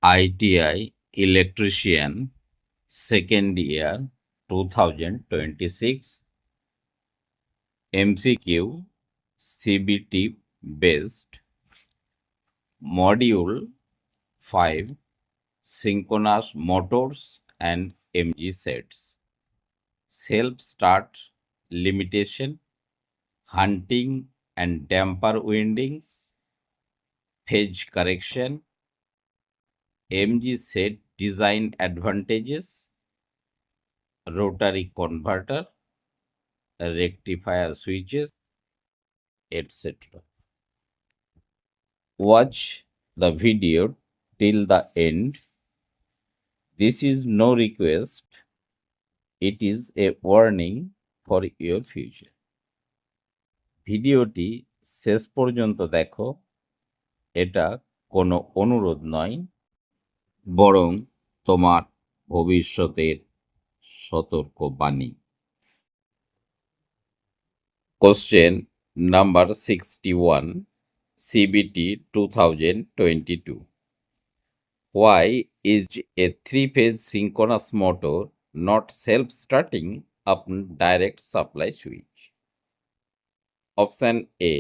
ITI Electrician second year 2026 MCQ CBT based Module 5 Synchronous Motors and MG Sets Self-Start Limitation Hunting and Damper Windings Phase Correction MG Set Design Advantages Rotary Converter rectifier switches, etc. Watch the video till the end. This is no request, it is a warning for your future. ভিডিওটি শেষ পর্যন্ত দেখো, এটা কোনো অনুরোধ নয়, বরং তোমার ভবিষ্যতের সতর্কবাণী। Question number 61, CBT 2022. Why is a three-phase synchronous motor not self-starting upon direct supply switch? Option A,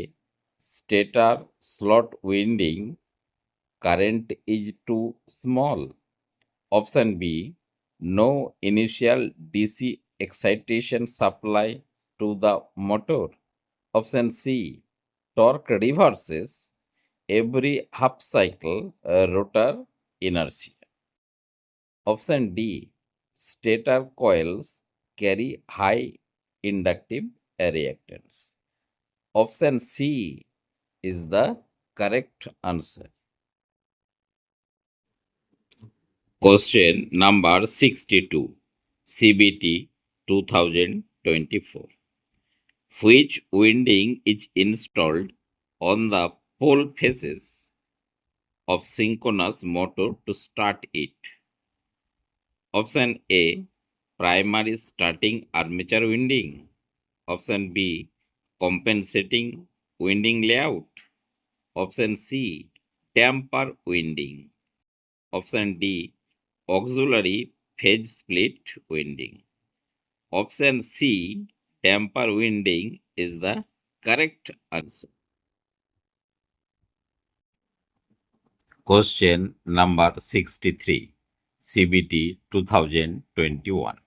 stator slot winding current is too small. Option B, no initial DC excitation supply to the motor. Option C, torque reverses every half cycle rotor inertia. Option D, stator coils carry high inductive reactance. Option C is the correct answer. Question number 62, CBT 2024. Which winding is installed on the pole faces of synchronous motor to start it? Option A, primary starting armature winding. Option B, compensating winding layout. Option C, damper winding. Option D, auxiliary phase split winding. Option C, damper winding is the correct answer. Question number 63, CBT 2021.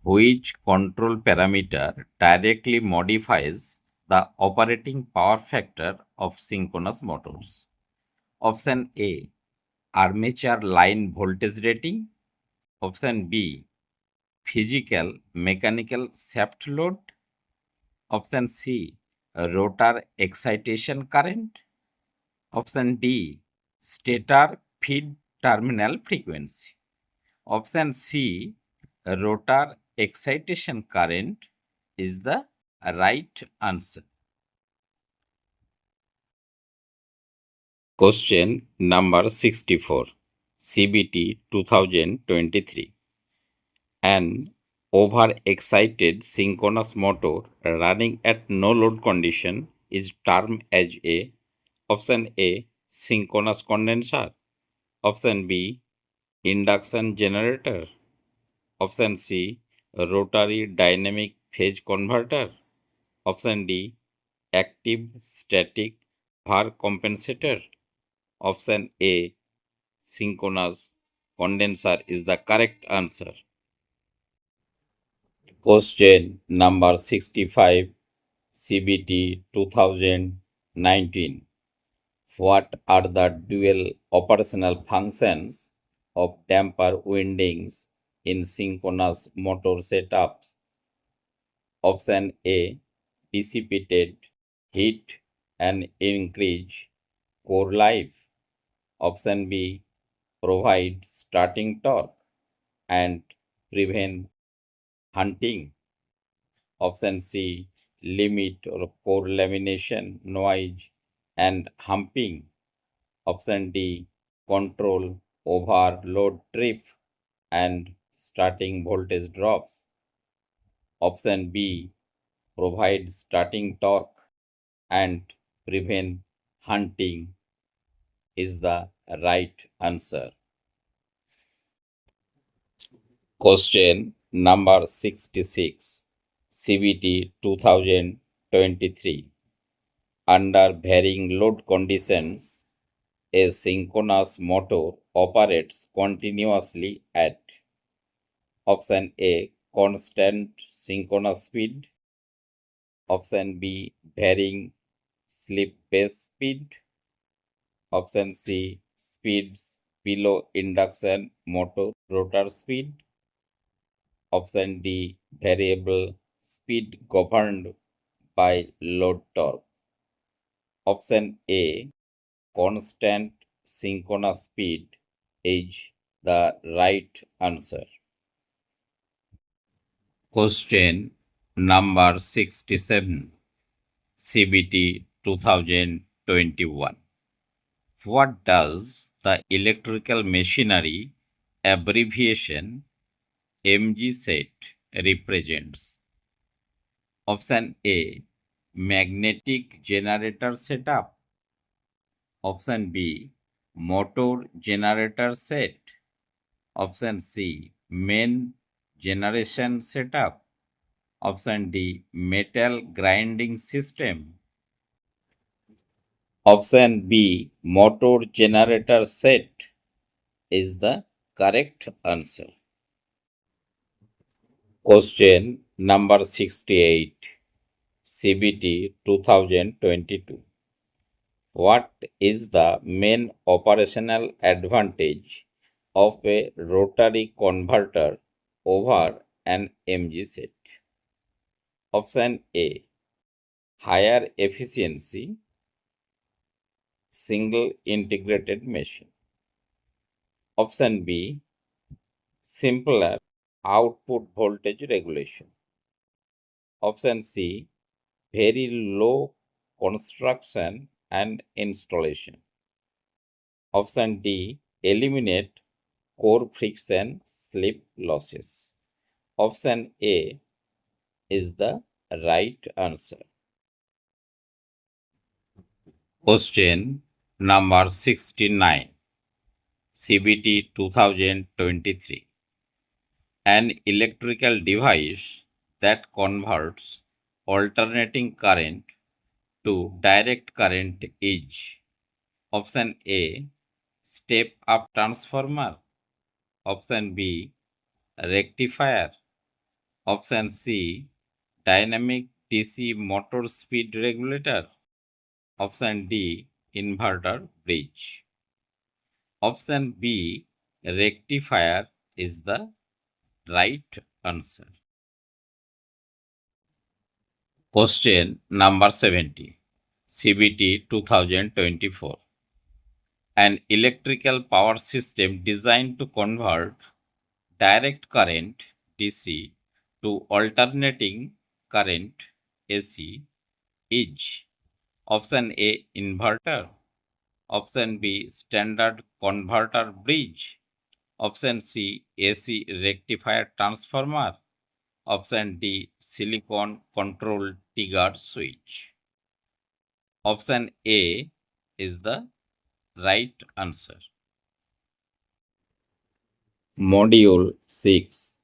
Which control parameter directly modifies the operating power factor of synchronous motors? Option A, armature line voltage rating. Option B, physical mechanical shaft load. Option C, rotor excitation current. Option D, stator feed terminal frequency. Option C, rotor excitation current is the right answer. Question number 64, CBT 2023. An overexcited synchronous motor running at no load condition is termed as a Option A, synchronous condenser. Option B, induction generator. Option C, rotary dynamic phase converter. Option D, active static var compensator. Option A, synchronous condenser is the correct answer. Question number 65, CBT 2019. What are the dual operational functions of damper windings in synchronous motor setups? Option A, dissipated heat and increase core life. Option B, provide starting torque and prevent hunting. Option C, limit or core lamination, noise and humping. Option D, control overload trip and starting voltage drops. Option B, provide starting torque and prevent hunting is the right answer. Question number 66, CBT 2023. Under varying load conditions, a synchronous motor operates continuously at option A, constant synchronous speed, option B, varying slip base speed, option C, speeds below induction motor rotor speed, option D, variable speed governed by load torque. Option A, constant synchronous speed is the right answer. Question number 67, CBT 2021. What does the electrical machinery abbreviation MG set represents? Option A, magnetic generator setup. Option B, motor generator set. Option C, main generation setup. Option D, metal grinding system. Option B, motor generator set is the correct answer. Question number 68, CBT 2022. What is the main operational advantage of a rotary converter over an MG set? Option A, higher efficiency, single integrated machine. Option B, simpler output voltage regulation. Option C, very low construction and installation. Option D, eliminate core friction slip losses. Option A is the right answer. Question number 69, CBT 2023. An electrical device that converts alternating current to direct current is option A, step up transformer, option B, rectifier, option C, dynamic DC motor speed regulator, option D, inverter bridge. Option B, rectifier is the right answer. Question number 70, CBT 2024. An electrical power system designed to convert direct current DC to alternating current AC is option A, inverter, option B, standard converter bridge, option C, AC rectifier transformer, option D, silicon control trigger switch. Option A is the right answer. Module 6,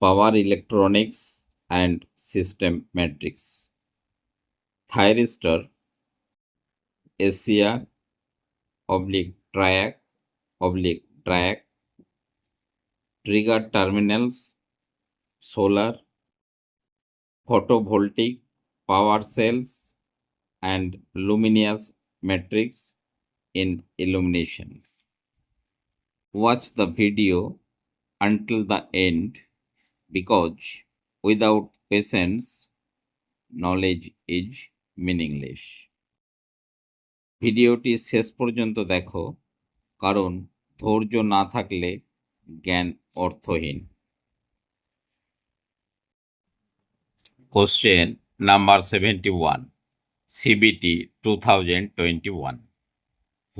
Power Electronics and System Matrix. Thyristor, SCR, track, trigger terminals, solar, photovoltaic power cells, and luminous matrix in illumination. Watch the video until the end because without patience, knowledge is meaningless. ভিডিওটি শেষ পর্যন্ত দেখো, কারণ ধৈর্য না থাকলে জ্ঞান অর্থহীন। Question number 71, CBT 2021.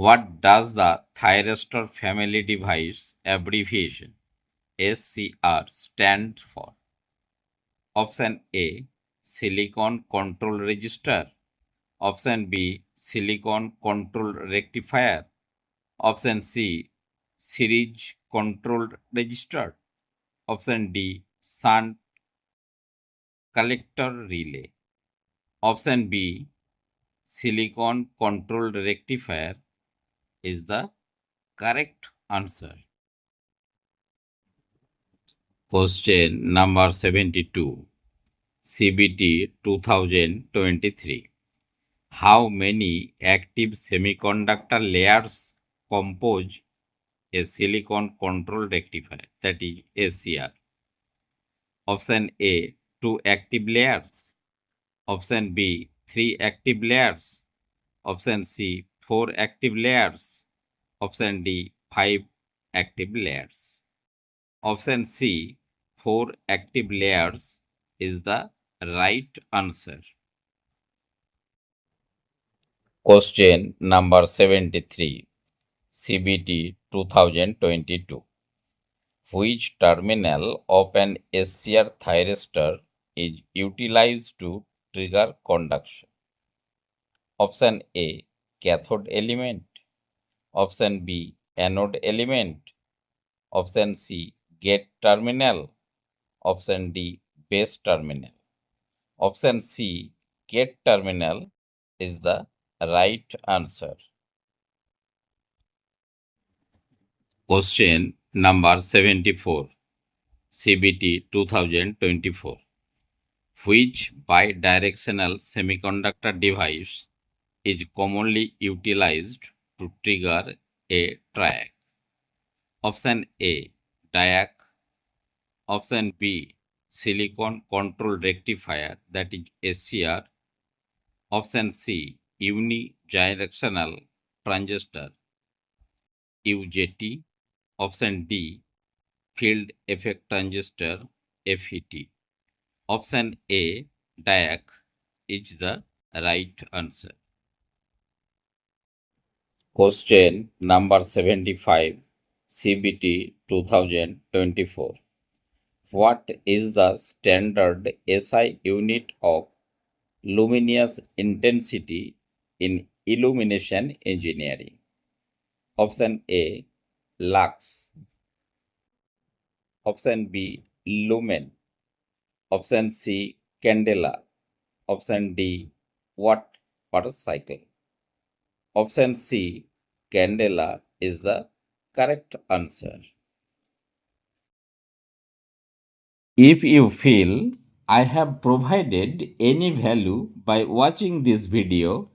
What does the thyristor family device abbreviation SCR stand for? Option A, silicon control register. Option B, silicon control rectifier. Option C, series control register. Option D, shunt collector relay. Option B, silicon controlled rectifier is the correct answer. Question number 72, CBT 2023. How many active semiconductor layers compose a silicon control rectifier, that is ACR? Option A, 2 active layers. Option B, 3 active layers. Option C, 4 active layers. Option D, 5 active layers. Option C, 4 active layers is the right answer. Question number 73, CBT 2022. Which terminal of an SCR thyristor is utilized to trigger conduction? Option A, cathode element. Option B, anode element. Option C, gate terminal. Option D, base terminal. Option C, gate terminal is the right answer. Question number 74, CBT 2024. Which bidirectional semiconductor device is commonly utilized to trigger a triac? Option A, diac. Option B, silicon control rectifier, that is SCR. Option C, unidirectional transistor, UJT. Option D, field effect transistor, FET. Option A, diac, is the right answer. Question number 75, CBT 2024. What is the standard SI unit of luminous intensity in illumination engineering? Option A, lux. Option B, lumen. Option C, candela. Option D, watt per cycle. Option C, candela is the correct answer. If you feel I have provided any value by watching this video,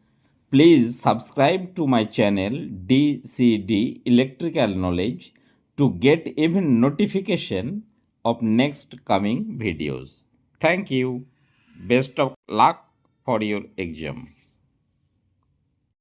please subscribe to my channel DCD Electrical Knowledge to get even notification of next coming videos. Thank you. Best of luck for your exam.